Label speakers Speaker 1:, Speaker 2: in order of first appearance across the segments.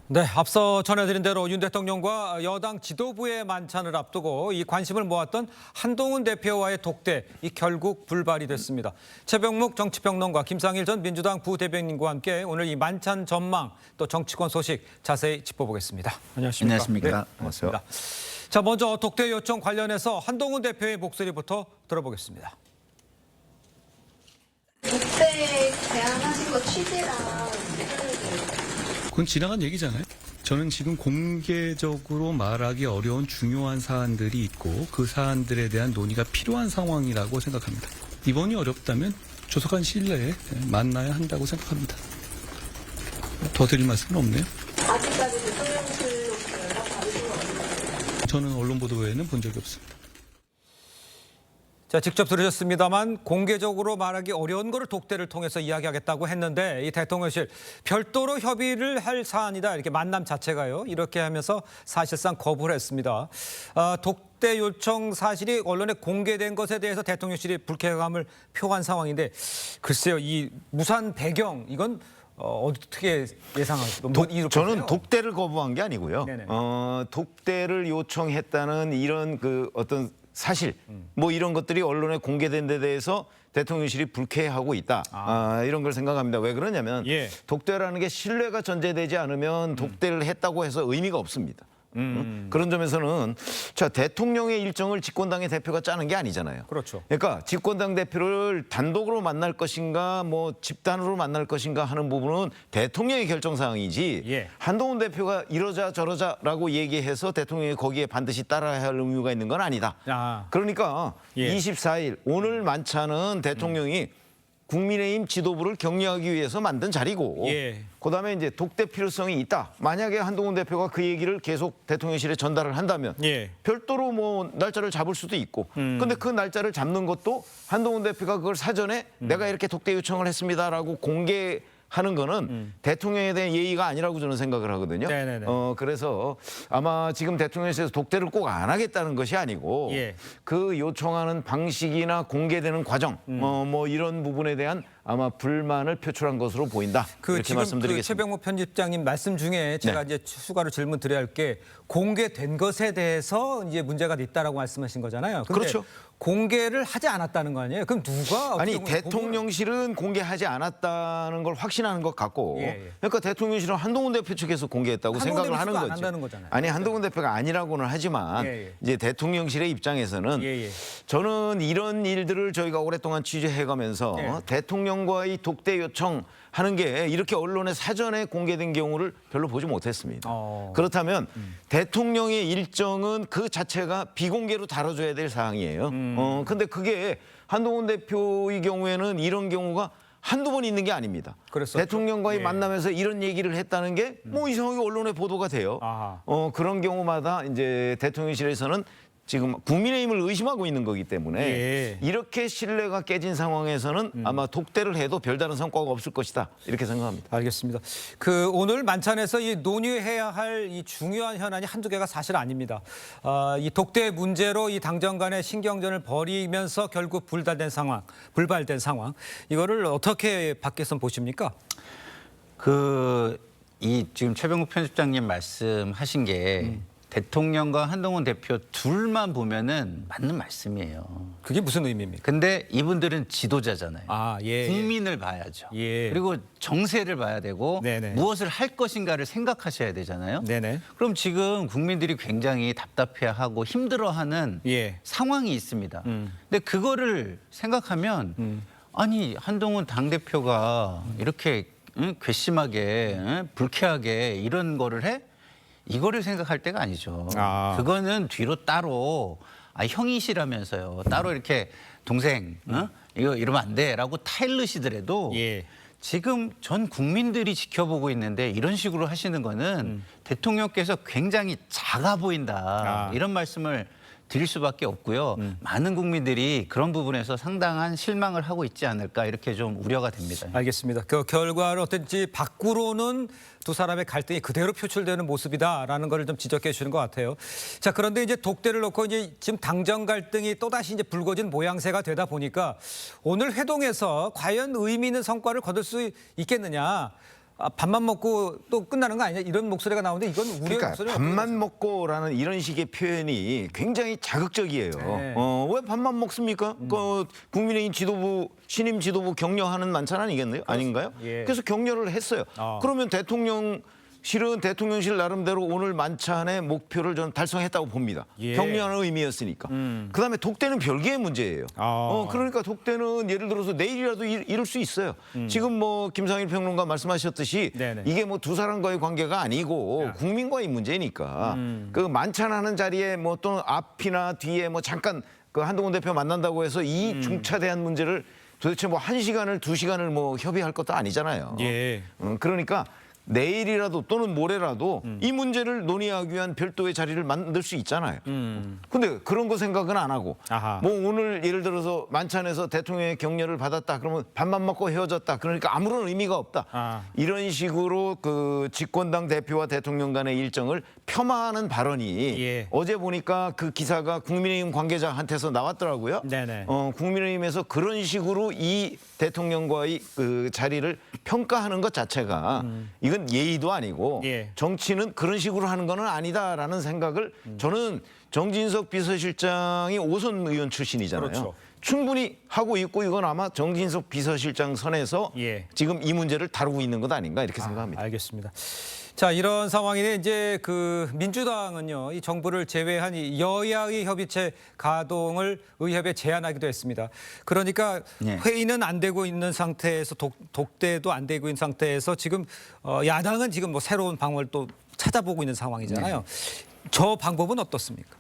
Speaker 1: 네, 앞서 전해드린 대로 윤 대통령과 여당 지도부의 만찬을 앞두고 이 관심을 모았던 한동훈 대표와의 독대, 이 결국 불발이 됐습니다. 최병묵 정치평론가, 김상일 전 민주당 부대변인과 함께 오늘 이 만찬 전망 또 정치권 소식 자세히 짚어보겠습니다. 안녕하십니까?
Speaker 2: 안녕하십니까?
Speaker 1: 네, 반갑습니다. 자, 먼저 독대 요청 관련해서 한동훈 대표의 목소리부터 들어보겠습니다.
Speaker 3: 독대 제안하신 거 취지랑
Speaker 4: 그건 지나간 얘기잖아요. 저는 지금 공개적으로 말하기 어려운 중요한 사안들이 있고 그 사안들에 대한 논의가 필요한 상황이라고 생각합니다. 이번이 어렵다면 조속한 시일 내에 만나야 한다고 생각합니다. 더 드릴 말씀은 없네요.
Speaker 3: 아직까지 대통령실로부터 연락 받으신 거 없나요?
Speaker 4: 저는 언론 보도 외에는 본 적이 없습니다.
Speaker 1: 자, 직접 들으셨습니다만 공개적으로 말하기 어려운 거를 독대를 통해서 이야기하겠다고 했는데 이 대통령실 별도로 협의를 할 사안이다. 이렇게 만남 자체가요. 이렇게 하면서 사실상 거부를 했습니다. 독대 요청 사실이 언론에 공개된 것에 대해서 대통령실이 불쾌감을 표한 상황인데 글쎄요. 이 무산 배경 이건 어떻게 예상하세요?
Speaker 2: 저는 독대를 거부한 게 아니고요.
Speaker 1: 네네.
Speaker 2: 독대를 요청했다는 이런 그 어떤 사실 뭐 이런 것들이 언론에 공개된 데 대해서 대통령실이 불쾌해하고 있다. 이런 걸 생각합니다. 왜 그러냐면
Speaker 1: 예.
Speaker 2: 독대라는 게 신뢰가 전제되지 않으면 독대를 했다고 해서 의미가 없습니다. 그런 점에서는 자 대통령의 일정을 집권당의 대표가 짜는 게 아니잖아요.
Speaker 1: 그렇죠.
Speaker 2: 그러니까 집권당 대표를 단독으로 만날 것인가 뭐 집단으로 만날 것인가 하는 부분은 대통령의 결정 사항이지
Speaker 1: 예.
Speaker 2: 한동훈 대표가 이러자 저러자라고 얘기해서 대통령이 거기에 반드시 따라야 할 의무가 있는 건 아니다. 그러니까
Speaker 1: 예.
Speaker 2: 24일 오늘 만찬은 대통령이 국민의힘 지도부를 격려하기 위해서 만든 자리고
Speaker 1: 예.
Speaker 2: 그다음에 이제 독대 필요성이 있다. 만약에 한동훈 대표가 그 얘기를 계속 대통령실에 전달을 한다면
Speaker 1: 예.
Speaker 2: 별도로 뭐 날짜를 잡을 수도 있고 근데 그 날짜를 잡는 것도 한동훈 대표가 그걸 사전에 내가 이렇게 독대 요청을 했습니다라고 공개하는 거는 대통령에 대한 예의가 아니라고 저는 생각을 하거든요.
Speaker 1: 네네네.
Speaker 2: 그래서 아마 지금 대통령실에서 독대를 꼭 안 하겠다는 것이 아니고
Speaker 1: 예.
Speaker 2: 그 요청하는 방식이나 공개되는 과정 뭐 이런 부분에 대한 아마 불만을 표출한 것으로 보인다. 이렇게
Speaker 1: 지금
Speaker 2: 말씀드리겠습니다.
Speaker 1: 최병묵 편집장님 말씀 중에 제가 이제 추가로 질문 드려야 할 게 공개된 것에 대해서 이제 문제가 있다라고 말씀하신 거잖아요. 근데
Speaker 2: 그렇죠.
Speaker 1: 공개를 하지 않았다는 거 아니에요? 그럼 누가
Speaker 2: 아니 대통령실은 공개하지 않았다는 걸 확신하는 것 같고
Speaker 1: 예.
Speaker 2: 그러니까 대통령실은 한동훈 대표 측에서 공개했다고
Speaker 1: 한동훈
Speaker 2: 생각을 하는
Speaker 1: 대표가 안
Speaker 2: 거죠.
Speaker 1: 한다는 거잖아요.
Speaker 2: 아니 한동훈 대표가 아니라고는 하지만
Speaker 1: 예.
Speaker 2: 이제 대통령실의 입장에서는
Speaker 1: 예.
Speaker 2: 저는 이런 일들을 저희가 오랫동안 취재해가면서
Speaker 1: 예.
Speaker 2: 대통령과의 독대 요청하는 게 이렇게 언론에 사전에 공개된 경우를 별로 보지 못했습니다. 그렇다면 대통령의 일정은 그 자체가 비공개로 다뤄줘야 될 사항이에요. 근데 그게 한동훈 대표의 경우에는 이런 경우가 한두 번 있는 게 아닙니다.
Speaker 1: 그랬었죠?
Speaker 2: 대통령과의
Speaker 1: 예.
Speaker 2: 만남에서 이런 얘기를 했다는 게 뭐 이상하게 언론에 보도가 돼요.
Speaker 1: 아하.
Speaker 2: 그런 경우마다 이제 대통령실에서는 지금 국민의힘을 의심하고 있는 거기 때문에
Speaker 1: 예.
Speaker 2: 이렇게 신뢰가 깨진 상황에서는 아마 독대를 해도 별다른 성과가 없을 것이다. 이렇게 생각합니다.
Speaker 1: 알겠습니다. 오늘 만찬에서 이 논의해야 할 이 중요한 현안이 한두 개가 사실 아닙니다. 이 독대 문제로 이 당정 간의 신경전을 벌이면서 결국 불발된 상황. 이거를 어떻게 밖에서 보십니까?
Speaker 5: 이 지금 최병국 편집장님 말씀하신 게 대통령과 한동훈 대표 둘만 보면은 맞는 말씀이에요.
Speaker 1: 그게 무슨 의미입니까?
Speaker 5: 근데 이분들은 지도자잖아요.
Speaker 1: 예.
Speaker 5: 국민을 봐야죠.
Speaker 1: 예.
Speaker 5: 그리고 정세를 봐야 되고
Speaker 1: 네네.
Speaker 5: 무엇을 할 것인가를 생각하셔야 되잖아요.
Speaker 1: 네네.
Speaker 5: 그럼 지금 국민들이 굉장히 답답해하고 힘들어하는
Speaker 1: 예.
Speaker 5: 상황이 있습니다. 근데 그거를 생각하면 아니 한동훈 당대표가 이렇게 괘씸하게 불쾌하게 이런 거를 해? 이거를 생각할 때가 아니죠. 그거는 뒤로 따로 형이시라면서요. 따로 이렇게 동생 이거 이러면 안 돼라고 타일르시더라도
Speaker 1: 예.
Speaker 5: 지금 전 국민들이 지켜보고 있는데 이런 식으로 하시는 거는 대통령께서 굉장히 작아 보인다. 이런 말씀을 드릴 수밖에 없고요. 많은 국민들이 그런 부분에서 상당한 실망을 하고 있지 않을까 이렇게 좀 우려가 됩니다.
Speaker 1: 알겠습니다. 그 결과를 어떤지 밖으로는 두 사람의 갈등이 그대로 표출되는 모습이다라는 걸 좀 지적해 주시는 것 같아요. 자, 그런데 이제 독대를 놓고 이제 지금 당정 갈등이 또다시 이제 불거진 모양새가 되다 보니까 오늘 회동에서 과연 의미 있는 성과를 거둘 수 있겠느냐. 밥만 먹고 또 끝나는 거 아니냐 이런 목소리가 나오는데 이건 우려의
Speaker 2: 그러니까
Speaker 1: 목소리가
Speaker 2: 밥만 먹고라는 이런 식의 표현이 굉장히 자극적이에요.
Speaker 1: 네.
Speaker 2: 왜 밥만 먹습니까? 그 국민의힘 지도부 신임 지도부 격려하는 만찬 아니겠네요? 아닌가요?
Speaker 1: 예.
Speaker 2: 그래서 격려를 했어요. 그러면 대통령실 나름대로 오늘 만찬의 목표를 저는 달성했다고 봅니다.
Speaker 1: 예.
Speaker 2: 격려하는 의미였으니까. 그다음에 독대는 별개의 문제예요. 그러니까 독대는 예를 들어서 내일이라도 이룰 수 있어요. 지금 뭐 김상일 평론가 말씀하셨듯이
Speaker 1: 네네.
Speaker 2: 이게 뭐 두 사람과의 관계가 아니고 국민과의 문제니까 그 만찬하는 자리에 뭐 또는 앞이나 뒤에 뭐 잠깐 그 한동훈 대표 만난다고 해서 이 중차대한 문제를 도대체 뭐 1시간을 2시간을 뭐 협의할 것도 아니잖아요.
Speaker 1: 예.
Speaker 2: 그러니까 내일이라도 또는 모레라도 이 문제를 논의하기 위한 별도의 자리를 만들 수 있잖아요. 근데 그런 거 생각은 안 하고
Speaker 1: 아하.
Speaker 2: 뭐 오늘 예를 들어서 만찬에서 대통령의 격려를 받았다 그러면 밥만 먹고 헤어졌다 그러니까 아무런 의미가 없다. 이런 식으로 그 집권당 대표와 대통령 간의 일정을 폄하하는 발언이
Speaker 1: 예.
Speaker 2: 어제 보니까 그 기사가 국민의힘 관계자한테서 나왔더라고요.
Speaker 1: 네네.
Speaker 2: 국민의힘에서 그런 식으로 이 대통령과의 그 자리를 평가하는 것 자체가 이건 예의도 아니고
Speaker 1: 예.
Speaker 2: 정치는 그런 식으로 하는 거는 아니다라는 생각을 저는 정진석 비서실장이 5선 의원 출신이잖아요.
Speaker 1: 그렇죠.
Speaker 2: 충분히 하고 있고 이건 아마 정진석 비서실장 선에서
Speaker 1: 예.
Speaker 2: 지금 이 문제를 다루고 있는 것 아닌가 이렇게 생각합니다.
Speaker 1: 알겠습니다. 자, 이런 상황인데 이제 그 민주당은요, 이 정부를 제외한 이 여야의 협의체 가동을 의협에 제안하기도 했습니다. 그러니까
Speaker 5: 네.
Speaker 1: 회의는 안 되고 있는 상태에서 독대도 안 되고 있는 상태에서 지금 야당은 지금 뭐 새로운 방법을 또 찾아보고 있는 상황이잖아요. 저 방법은 어떻습니까?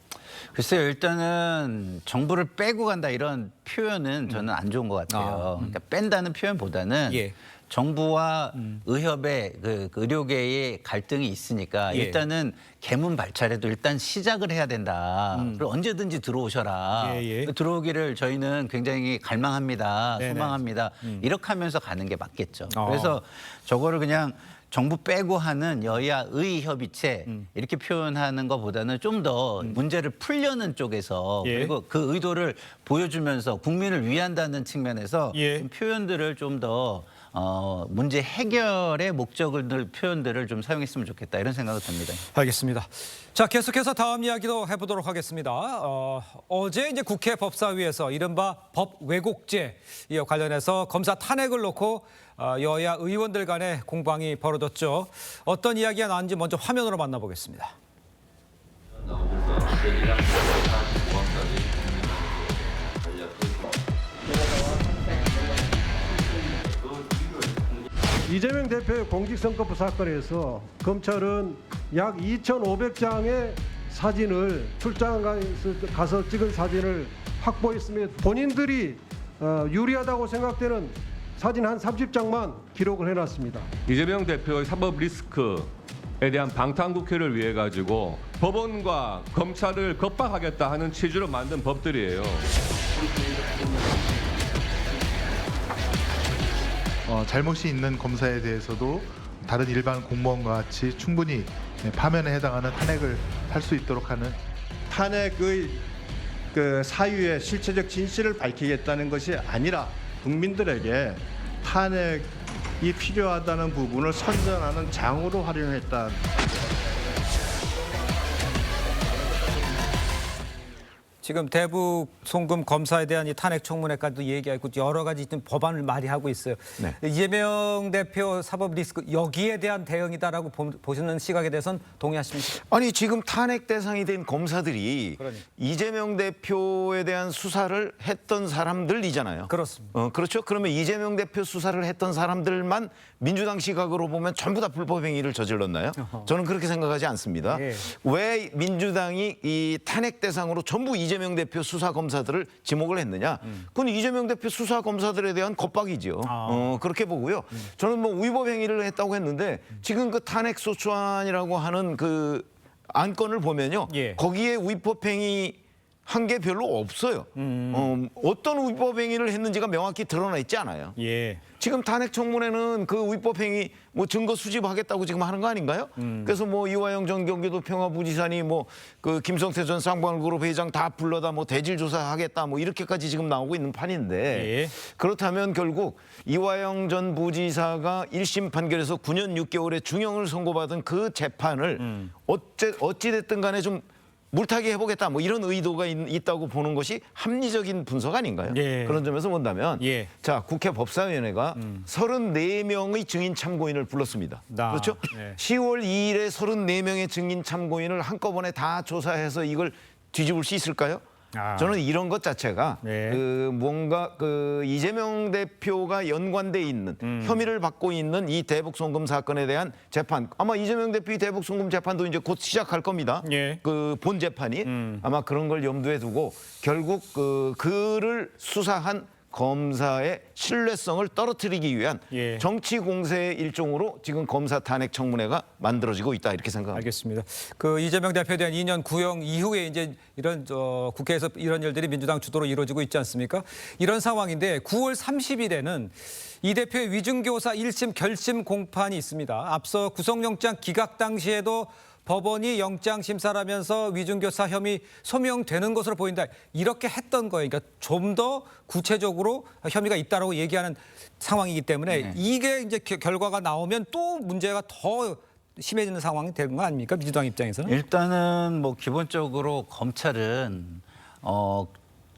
Speaker 5: 글쎄요, 일단은 정부를 빼고 간다 이런 표현은 저는 안 좋은 것 같아요. 그러니까 뺀다는 표현보다는
Speaker 1: 예.
Speaker 5: 정부와 의협의 그 의료계의 갈등이 있으니까
Speaker 1: 예.
Speaker 5: 일단은 개문 발차례도 일단 시작을 해야 된다. 그리고 언제든지 들어오셔라.
Speaker 1: 예, 예.
Speaker 5: 들어오기를 저희는 굉장히 갈망합니다.
Speaker 1: 네네.
Speaker 5: 소망합니다. 이렇게 하면서 가는 게 맞겠죠.
Speaker 1: 어.
Speaker 5: 그래서 저거를 그냥 정부 빼고 하는 여야 의협의체 이렇게 표현하는 것보다는 좀 더 문제를 풀려는 쪽에서
Speaker 1: 예.
Speaker 5: 그리고 그 의도를 보여주면서 국민을 위한다는 측면에서
Speaker 1: 예.
Speaker 5: 좀 표현들을 좀 더 문제 해결의 목적을 표현들을 좀 사용했으면 좋겠다 이런 생각이 듭니다.
Speaker 1: 알겠습니다. 자, 계속해서 다음 이야기도 해보도록 하겠습니다. 어제 이제 국회 법사위에서 이른바 법 왜곡죄 이와 관련해서 검사 탄핵을 놓고 여야 의원들 간의 공방이 벌어졌죠. 어떤 이야기가 나왔는지 먼저 화면으로 만나보겠습니다.
Speaker 6: 이재명 대표의 공직선거법 사건에서 검찰은 약 2,500장의 사진을 출장 가서 찍은 사진을 확보했으며 본인들이 유리하다고 생각되는 사진 한 30장만 기록을 해놨습니다.
Speaker 7: 이재명 대표의 사법 리스크에 대한 방탄국회를 위해 가지고 법원과 검찰을 겁박하겠다 하는 취지로 만든 법들이에요.
Speaker 8: 잘못이 있는 검사에 대해서도 다른 일반 공무원과 같이 충분히 파면에 해당하는 탄핵을 할 수 있도록 하는
Speaker 9: 탄핵의 그 사유의 실체적 진실을 밝히겠다는 것이 아니라 국민들에게 탄핵이 필요하다는 부분을 선전하는 장으로 활용했다.
Speaker 1: 지금 대북 송금 검사에 대한 이 탄핵 청문회까지도 얘기하고 여러 가지 좀 법안을 말이하고 있어요.
Speaker 2: 네.
Speaker 1: 이재명 대표 사법 리스크 여기에 대한 대응이다라고 보시는 시각에 대해서는 동의하십니까?
Speaker 2: 아니 지금 탄핵 대상이 된 검사들이
Speaker 1: 그러니까.
Speaker 2: 이재명 대표에 대한 수사를 했던 사람들이잖아요.
Speaker 1: 그렇습니다.
Speaker 2: 그렇죠. 그러면 이재명 대표 수사를 했던 사람들만 민주당 시각으로 보면 전부 다 불법 행위를 저질렀나요? 저는 그렇게 생각하지 않습니다.
Speaker 1: 예.
Speaker 2: 왜 민주당이 이 탄핵 대상으로 전부 이재명 대표 수사 검사들을 지목을 했느냐? 그건 이재명 대표 수사 검사들에 대한 겁박이죠. 그렇게 보고요. 저는 뭐 위법 행위를 했다고 했는데 지금 그 탄핵 소추안이라고 하는 그 안건을 보면요.
Speaker 1: 예.
Speaker 2: 거기에 위법 행위 한 게 별로 없어요. 어떤 위법 행위를 했는지가 명확히 드러나 있지 않아요.
Speaker 1: 예.
Speaker 2: 지금 탄핵 청문회는 그 위법 행위 뭐 증거 수집하겠다고 지금 하는 거 아닌가요? 그래서 뭐 이화영 전 경기도 평화부지사니 뭐 그 김성태 전 쌍방울그룹 회장 다 불러다 뭐 대질 조사하겠다 뭐 이렇게까지 지금 나오고 있는 판인데
Speaker 1: 예.
Speaker 2: 그렇다면 결국 이화영 전 부지사가 1심 판결에서 9년 6개월의 중형을 선고받은 그 재판을 어찌 됐든 간에 좀 물타기 해보겠다 뭐 이런 의도가 있다고 보는 것이 합리적인 분석 아닌가요?
Speaker 1: 예.
Speaker 2: 그런 점에서 본다면
Speaker 1: 예.
Speaker 2: 자 국회 법사위원회가 34명의 증인 참고인을 불렀습니다. 그렇죠?
Speaker 1: 네.
Speaker 2: 10월 2일에 34명의 증인 참고인을 한꺼번에 다 조사해서 이걸 뒤집을 수 있을까요? 저는 이런 것 자체가
Speaker 1: 네.
Speaker 2: 뭔가 이재명 대표가 연관돼 있는 혐의를 받고 있는 이 대북 송금 사건에 대한 재판 아마 이재명 대표의 대북 송금 재판도 이제 곧 시작할 겁니다.
Speaker 1: 예.
Speaker 2: 그 본 재판이 아마 그런 걸 염두에 두고 결국 그를 수사한 검사의 신뢰성을 떨어뜨리기 위한
Speaker 1: 예.
Speaker 2: 정치 공세의 일종으로 지금 검사 탄핵 청문회가 만들어지고 있다 이렇게 생각합니다.
Speaker 1: 알겠습니다. 그 이재명 대표에 대한 2년 구형 이후에 이제 이런 국회에서 이런 일들이 민주당 주도로 이루어지고 있지 않습니까? 이런 상황인데 9월 30일에는 이 대표의 위증교사 1심 결심 공판이 있습니다. 앞서 구속영장 기각 당시에도 법원이 영장 심사를 하면서 위증교사 혐의 소명되는 것으로 보인다. 이렇게 했던 거예요. 그러니까 좀 더 구체적으로 혐의가 있다라고 얘기하는 상황이기 때문에
Speaker 5: 네.
Speaker 1: 이게 이제 결과가 나오면 또 문제가 더 심해지는 상황이 되는 거 아닙니까? 민주당 입장에서는.
Speaker 5: 일단은 뭐 기본적으로 검찰은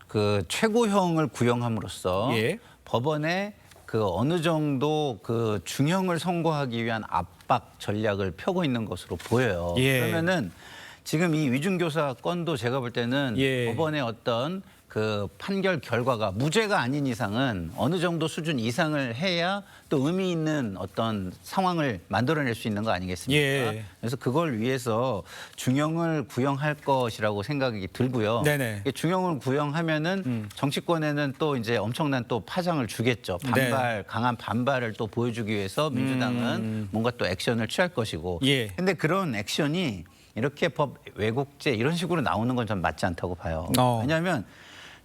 Speaker 5: 그 최고형을 구형함으로써
Speaker 1: 예.
Speaker 5: 법원에 그 어느 정도 그 중형을 선고하기 위한 압박 전략을 펴고 있는 것으로 보여요.
Speaker 1: 예.
Speaker 5: 그러면은 지금 이 위중교사 건도 제가 볼 때는
Speaker 1: 예.
Speaker 5: 법원의 어떤 그 판결 결과가 무죄가 아닌 이상은 어느 정도 수준 이상을 해야 또 의미 있는 어떤 상황을 만들어낼 수 있는 거 아니겠습니까?
Speaker 1: 예.
Speaker 5: 그래서 그걸 위해서 중형을 구형할 것이라고 생각이 들고요.
Speaker 1: 네네.
Speaker 5: 중형을 구형하면은 정치권에는 또 이제 엄청난 또 파장을 주겠죠. 반발, 강한 반발을 또 보여주기 위해서 민주당은 뭔가 또 액션을 취할 것이고.
Speaker 1: 예.
Speaker 5: 근데 그런 액션이 이렇게 법 왜곡죄 이런 식으로 나오는 건 전 맞지 않다고 봐요. 왜냐하면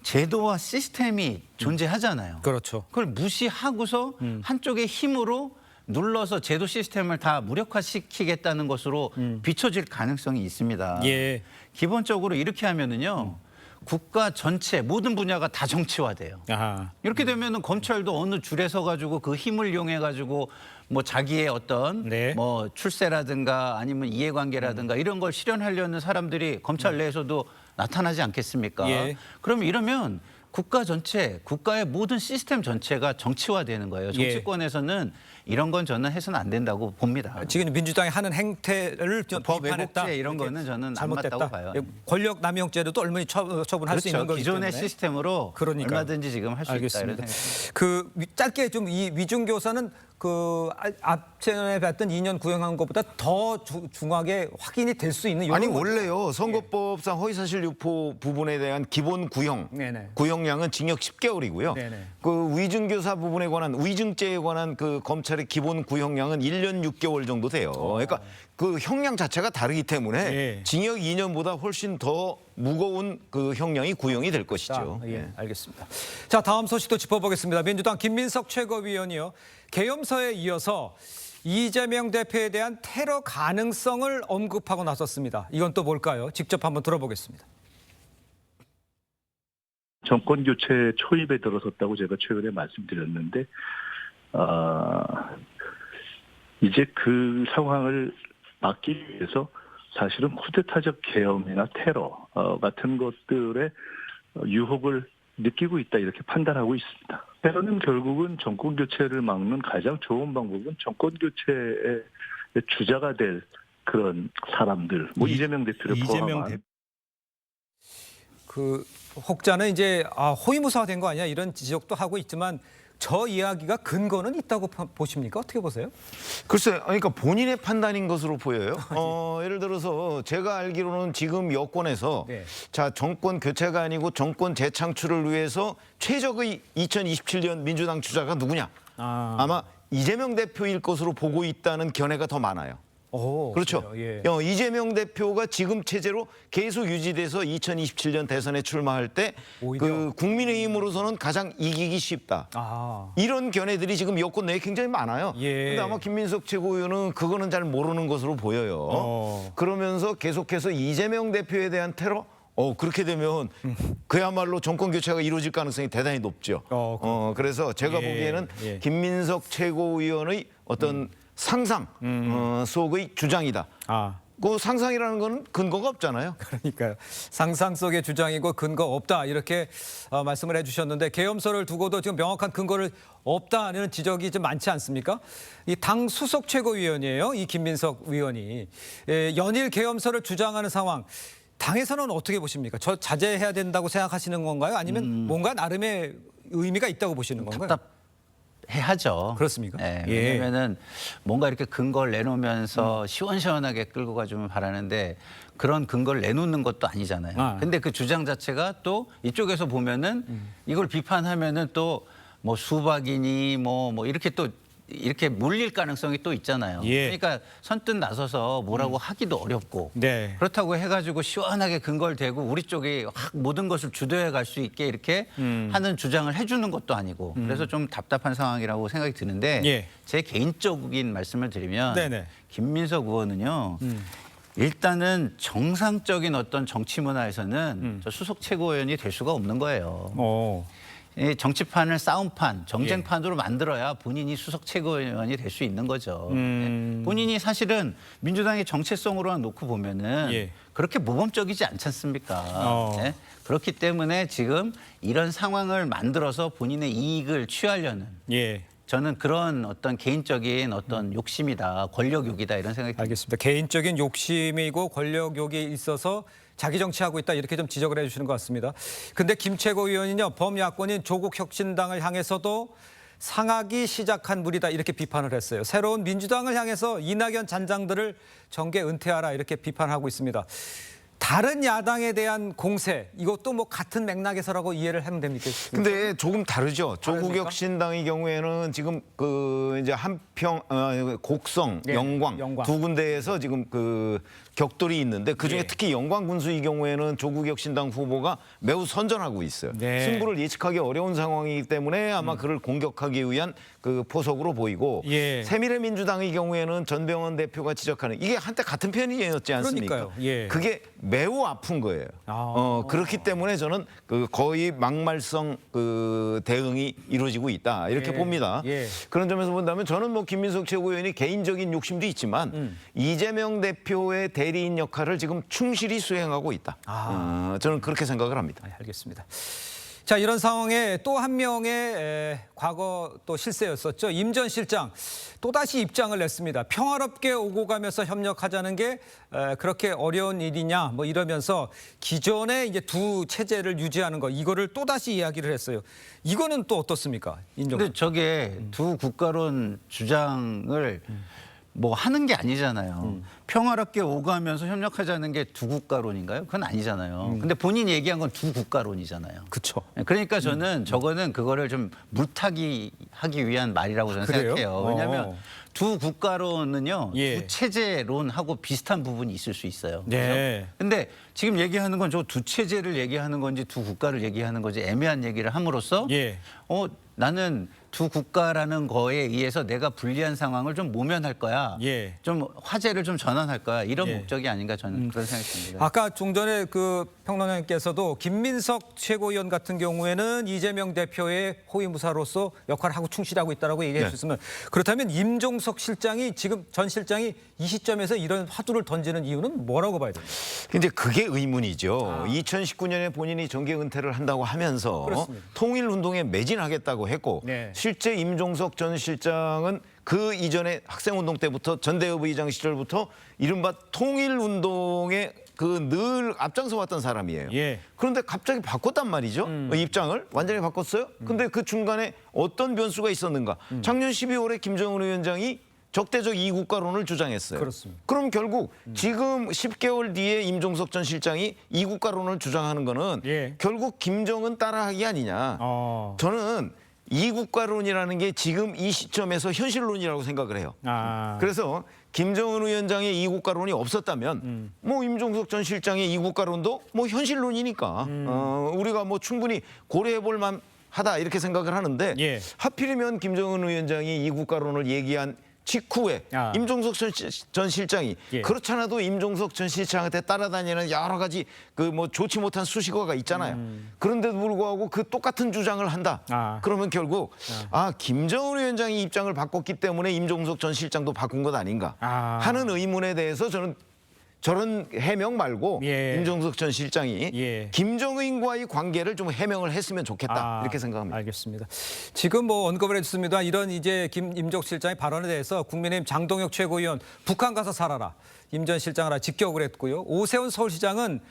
Speaker 5: 제도와 시스템이 존재하잖아요.
Speaker 1: 그렇죠.
Speaker 5: 그걸 무시하고서 한쪽의 힘으로 눌러서 제도 시스템을 다 무력화시키겠다는 것으로 비춰질 가능성이 있습니다.
Speaker 1: 예.
Speaker 5: 기본적으로 이렇게 하면은요. 국가 전체 모든 분야가 다 정치화돼요.
Speaker 1: 아하.
Speaker 5: 이렇게 되면은 검찰도 어느 줄에 서 가지고 그 힘을 이용해 가지고 뭐 자기의 어떤
Speaker 1: 네.
Speaker 5: 뭐 출세라든가 아니면 이해관계라든가 이런 걸 실현하려는 사람들이 검찰 내에서도 나타나지 않겠습니까?
Speaker 1: 예.
Speaker 5: 그럼 이러면 국가 전체, 국가의 모든 시스템 전체가 정치화되는 거예요.
Speaker 1: 예.
Speaker 5: 정치권에서는 이런 건 저는 해서는 안 된다고 봅니다.
Speaker 1: 지금 민주당이 하는 행태를
Speaker 5: 법
Speaker 1: 비판했다.
Speaker 5: 왜곡죄 이런
Speaker 1: 이렇게
Speaker 5: 거는 저는 안
Speaker 1: 잘못됐다.
Speaker 5: 맞다고 봐요.
Speaker 1: 권력 남용죄도 얼마나 처분할 수 있는
Speaker 5: 그렇죠.
Speaker 1: 거기
Speaker 5: 기존의
Speaker 1: 때문에.
Speaker 5: 시스템으로
Speaker 1: 그러니까요.
Speaker 5: 얼마든지 지금 할 수 있다 이런
Speaker 1: 알겠습니다.
Speaker 5: 생각입니다.
Speaker 1: 그 짧게 좀 이 위중교사는 그 앞전에 봤던 2년 구형한 것보다 더 중하게 확인이 될 수 있는
Speaker 2: 아니
Speaker 1: 이런
Speaker 2: 원래요 선거법상 허위사실 유포 부분에 대한 기본 구형
Speaker 1: 네네.
Speaker 2: 구형량은 징역 10개월이고요.
Speaker 1: 네네.
Speaker 2: 그 위증교사 부분에 관한 위증죄에 관한 그 검찰의 기본 구형량은 1년 6개월 정도 돼요. 그러니까 그 형량 자체가 다르기 때문에
Speaker 1: 예.
Speaker 2: 징역 2년보다 훨씬 더 무거운 그 형량이 구형이 될 것이죠.
Speaker 1: 예, 알겠습니다. 자, 다음 소식도 짚어보겠습니다. 민주당 김민석 최고위원이요. 계엄서에 이어서 이재명 대표에 대한 테러 가능성을 언급하고 나섰습니다. 이건 또 뭘까요? 직접 한번 들어보겠습니다.
Speaker 10: 정권 교체 초입에 들어섰다고 제가 최근에 말씀드렸는데 이제 그 상황을 막기 위해서 사실은 쿠데타적 계엄이나 테러 같은 것들의 유혹을 느끼고 있다 이렇게 판단하고 있습니다. 테러는 결국은 정권 교체를 막는 가장 좋은 방법은 정권 교체의 주자가 될 그런 사람들, 뭐 이재명 대표를 포함한.
Speaker 1: 그 혹자는 이제 호위무사화된 거 아니야 이런 지적도 하고 있지만 저 이야기가 근거는 있다고 보십니까? 어떻게 보세요?
Speaker 2: 글쎄, 그러니까 본인의 판단인 것으로 보여요. 예를 들어서 제가 알기로는 지금 여권에서
Speaker 1: 네.
Speaker 2: 자 정권 교체가 아니고 정권 재창출을 위해서 최적의 2027년 민주당 주자가 누구냐? 아마 이재명 대표일 것으로 보고 있다는 견해가 더 많아요. 그렇죠.
Speaker 1: 그래요? 예.
Speaker 2: 이재명 대표가 지금 체제로 계속 유지돼서 2027년 대선에 출마할 때
Speaker 1: 오히려?
Speaker 2: 그 국민의힘으로서는 가장 이기기 쉽다. 이런 견해들이 지금 여권 내에 굉장히 많아요.
Speaker 1: 예.
Speaker 2: 근데 아마 김민석 최고위원은 그거는 잘 모르는 것으로 보여요. 그러면서 계속해서 이재명 대표에 대한 테러 그렇게 되면 그야말로 정권 교체가 이루어질 가능성이 대단히 높죠. 그래서 제가
Speaker 1: 예,
Speaker 2: 보기에는
Speaker 1: 예.
Speaker 2: 김민석 최고위원의 어떤 상상 속의 주장이다. 그 상상이라는 건 근거가 없잖아요.
Speaker 1: 그러니까요. 상상 속의 주장이고 근거 없다 이렇게 말씀을 해주셨는데 계엄설을 두고도 지금 명확한 근거를 없다는 지적이 좀 많지 않습니까? 이 당 수석 최고위원이에요. 이 김민석 위원이 연일 계엄설을 주장하는 상황. 당에서는 어떻게 보십니까? 저 자제해야 된다고 생각하시는 건가요? 아니면 뭔가 나름의 의미가 있다고 보시는 건가요?
Speaker 5: 해야죠.
Speaker 1: 그렇습니까?
Speaker 5: 네,
Speaker 1: 예.
Speaker 5: 왜냐면은 뭔가 이렇게 근거를 내놓으면서 시원시원하게 끌고 가주면 바라는데 그런 근거를 내놓는 것도 아니잖아요. 근데 그 주장 자체가 또 이쪽에서 보면은 이걸 비판하면은 또 뭐 수박이니 뭐 이렇게 또 이렇게 몰릴 가능성이 또 있잖아요.
Speaker 1: 예.
Speaker 5: 그러니까 선뜻 나서서 뭐라고 하기도 어렵고
Speaker 1: 네.
Speaker 5: 그렇다고 해가지고 시원하게 근거를 대고 우리 쪽이 확 모든 것을 주도해 갈 수 있게 이렇게 하는 주장을 해주는 것도 아니고 그래서 좀 답답한 상황이라고 생각이 드는데
Speaker 1: 예.
Speaker 5: 제 개인적인 말씀을 드리면
Speaker 1: 네네.
Speaker 5: 김민석 의원은요. 일단은 정상적인 어떤 정치 문화에서는 저 수석 최고위원이 될 수가 없는 거예요. 이 정치판을 싸움판, 정쟁판으로 만들어야 본인이 수석 최고위원이 될 수 있는 거죠. 본인이 사실은 민주당의 정체성으로 놓고 보면은 그렇게 모범적이지 않지 않습니까? 네? 그렇기 때문에 지금 이런 상황을 만들어서 본인의 이익을 취하려는 저는 그런 어떤 개인적인 어떤 욕심이다, 권력욕이다 이런 생각이 듭니다.
Speaker 1: 알겠습니다. 개인적인 욕심이고 권력욕이 있어서 자기 정치하고 있다 이렇게 좀 지적을 해주시는 것 같습니다. 근데 김 최고위원은요 범야권인 조국혁신당을 향해서도 상하기 시작한 물이다 이렇게 비판을 했어요. 새로운 민주당을 향해서 이낙연 잔장들을 정계 은퇴하라 이렇게 비판하고 있습니다. 다른 야당에 대한 공세 이것도 뭐 같은 맥락에서라고 이해를 하면 됩니까?
Speaker 2: 근데 조금 다르죠. 조국혁신당의 경우에는 지금 그 이제 곡성, 영광 두 군데에서 지금 그 격돌이 있는데 그중에 특히 영광 군수의 경우에는 조국혁신당 후보가 매우 선전하고 있어요. 승부를 예측하기 어려운 상황이기 때문에 아마 그를 공격하기 위한 그 포석으로 보이고 새미래민주당의 경우에는 전병헌 대표가 지적하는 이게 한때 같은 편이었지 않습니까? 그게 매우 아픈 거예요. 그렇기 때문에 저는 그 거의 막말성 그 대응이 이루어지고 있다 이렇게 봅니다. 그런 점에서 본다면 저는 뭐 김민석 최고위원이 개인적인 욕심도 있지만 이재명 대표의 대리인 역할을 지금 충실히 수행하고 있다. 저는 그렇게 생각을 합니다.
Speaker 1: 알겠습니다. 자, 이런 상황에 또 한 명의 과거 또 실세였었죠. 임 전 실장 또다시 입장을 냈습니다. 평화롭게 오고 가면서 협력하자는 게 그렇게 어려운 일이냐 뭐 이러면서 기존의 이제 두 체제를 유지하는 거 이거를 또다시 이야기를 했어요. 이거는 또 어떻습니까?
Speaker 5: 근데 저게 두 국가론 주장을 뭐 하는 게 아니잖아요. 평화롭게 오가면서 협력하자는 게 두 국가론인가요? 그건 아니잖아요. 근데 본인이 얘기한 건 두 국가론이잖아요.
Speaker 1: 그렇죠.
Speaker 5: 그러니까 저는 저거는 그거를 좀 물타기 하기 위한 말이라고 저는 생각해요. 왜냐하면 두 국가론은요, 두 체제론하고 비슷한 부분이 있을 수 있어요. 근데 지금 얘기하는 건 저 두 체제를 얘기하는 건지 두 국가를 얘기하는 건지 애매한 얘기를 함으로써 나는 두 국가라는 거에 의해서 내가 불리한 상황을 좀 모면할 거야. 좀 화제를 좀 전환할 거야. 이런 목적이 아닌가 저는 그런 생각이 듭니다.
Speaker 1: 아까 좀 전에 그 평론가님께서도 김민석 최고위원 같은 경우에는 이재명 대표의 호위무사로서 역할을 하고 충실하고 있다라고 얘기해 주셨으면 그렇다면 임종석 실장이 지금 전 실장이 이 시점에서 이런 화두를 던지는 이유는 뭐라고 봐야 됩니까?
Speaker 2: 근데 그게 의문이죠. 2019년에 본인이 정계 은퇴를 한다고 하면서 통일운동에 매진하겠다고 했고 실제 임종석 전 실장은 그 이전에 학생운동 때부터 전대협 의장 시절부터 이른바 통일운동에 그 늘 앞장서 왔던 사람이에요. 그런데 갑자기 바꿨단 말이죠. 입장을 완전히 바꿨어요. 근데 그 중간에 어떤 변수가 있었는가. 작년 12월에 김정은 위원장이 적대적 이국가론을 주장했어요. 그럼 결국 지금 10개월 뒤에 임종석 전 실장이 이국가론을 주장하는 거는 결국 김정은 따라하기 아니냐. 저는 이국가론이라는 게 지금 이 시점에서 현실론이라고 생각을 해요. 그래서 김정은 위원장의 이국가론이 없었다면 뭐 임종석 전 실장의 이국가론도 뭐 현실론이니까 우리가 뭐 충분히 고려해볼 만하다 이렇게 생각을 하는데
Speaker 1: 예.
Speaker 2: 하필이면 김정은 위원장이 이국가론을 얘기한 직후에 임종석 전 실장이
Speaker 1: 예.
Speaker 2: 그렇잖아도 임종석 전 실장한테 따라다니는 여러 가지 그 뭐 좋지 못한 수식어가 있잖아요. 그런데도 불구하고 그 똑같은 주장을 한다. 그러면 결국 김정은 위원장이 입장을 바꿨기 때문에 임종석 전 실장도 바꾼 것 아닌가 하는 의문에 대해서 저는 저런 해명 말고
Speaker 1: 예.
Speaker 2: 임종석 전 실장이
Speaker 1: 예.
Speaker 2: 김정은과의 관계를 좀 해명을 했으면 좋겠다 이렇게 생각합니다.
Speaker 1: 알겠습니다. 지금 뭐 언급을 해줬습니다. 이런 이제 임종석 실장의 발언에 대해서 국민의힘 장동혁 최고위원 북한 가서 살아라 임 전 실장을 직격을 했고요. 오세훈 서울시장은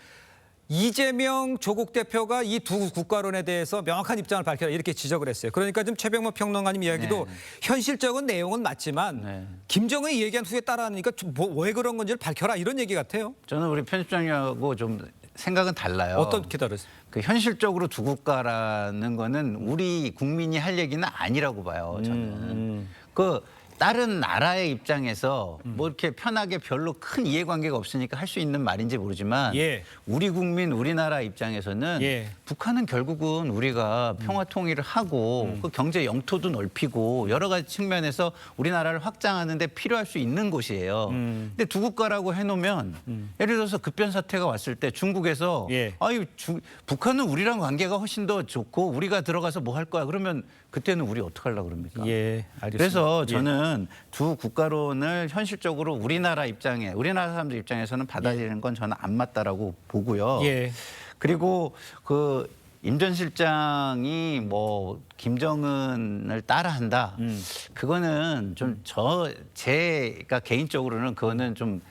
Speaker 1: 이재명 조국 대표가 이 두 국가론에 대해서 명확한 입장을 밝혀라 이렇게 지적을 했어요. 그러니까 지금 최병모 평론가님 이야기도 현실적인 내용은 맞지만 김정은이 얘기한 후에 따라하니까 왜 그런 건지를 밝혀라 이런 얘기 같아요.
Speaker 5: 저는 우리 편집장님하고 좀 생각은 달라요.
Speaker 1: 어떻게 다르세요?
Speaker 5: 그 현실적으로 두 국가라는 거는 우리 국민이 할 얘기는 아니라고 봐요. 저는 그 다른 나라의 입장에서 뭐 이렇게 편하게 별로 큰 이해관계가 없으니까 할 수 있는 말인지 모르지만
Speaker 1: 예.
Speaker 5: 우리 국민 우리나라 입장에서는
Speaker 1: 예.
Speaker 5: 북한은 결국은 우리가 평화 통일을 하고 그 경제 영토도 넓히고 여러 가지 측면에서 우리나라를 확장하는 데 필요할 수 있는 곳이에요. 근데 두 국가라고 해놓으면 예를 들어서 급변 사태가 왔을 때 중국에서
Speaker 1: 예.
Speaker 5: 북한은 우리랑 관계가 훨씬 더 좋고 우리가 들어가서 뭐 할 거야. 그러면 그때는 우리 어떻게 하려고 그럽니까?
Speaker 1: 예, 알겠습니다.
Speaker 5: 그래서 저는 두 국가론을 현실적으로 우리나라 사람들 입장에서는 받아들이는 건 저는 안 맞다라고 보고요.
Speaker 1: 예.
Speaker 5: 그리고 그 임 전 실장이 뭐 김정은을 따라한다. 그거는 좀 제가 개인적으로는 그거는 좀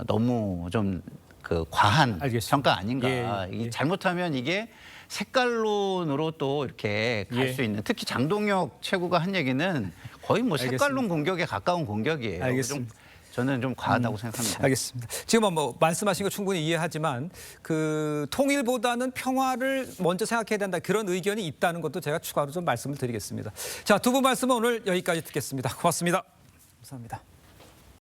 Speaker 5: 너무 좀 그 과한
Speaker 1: 알겠습니다.
Speaker 5: 평가 아닌가.
Speaker 1: 예,
Speaker 5: 이게 잘못하면 이게 색깔론으로 또 이렇게 갈 수 있는 특히 장동혁 최고가 한 얘기는 거의 뭐 색깔론 공격에 가까운 공격이에요.
Speaker 1: 알겠습니다.
Speaker 5: 저는 좀 과하다고 생각합니다.
Speaker 1: 알겠습니다. 지금 뭐 말씀하신 거 충분히 이해하지만 그 통일보다는 평화를 먼저 생각해야 된다 그런 의견이 있다는 것도 제가 추가로 좀 말씀을 드리겠습니다. 자, 두 분 말씀은 오늘 여기까지 듣겠습니다. 고맙습니다. 감사합니다.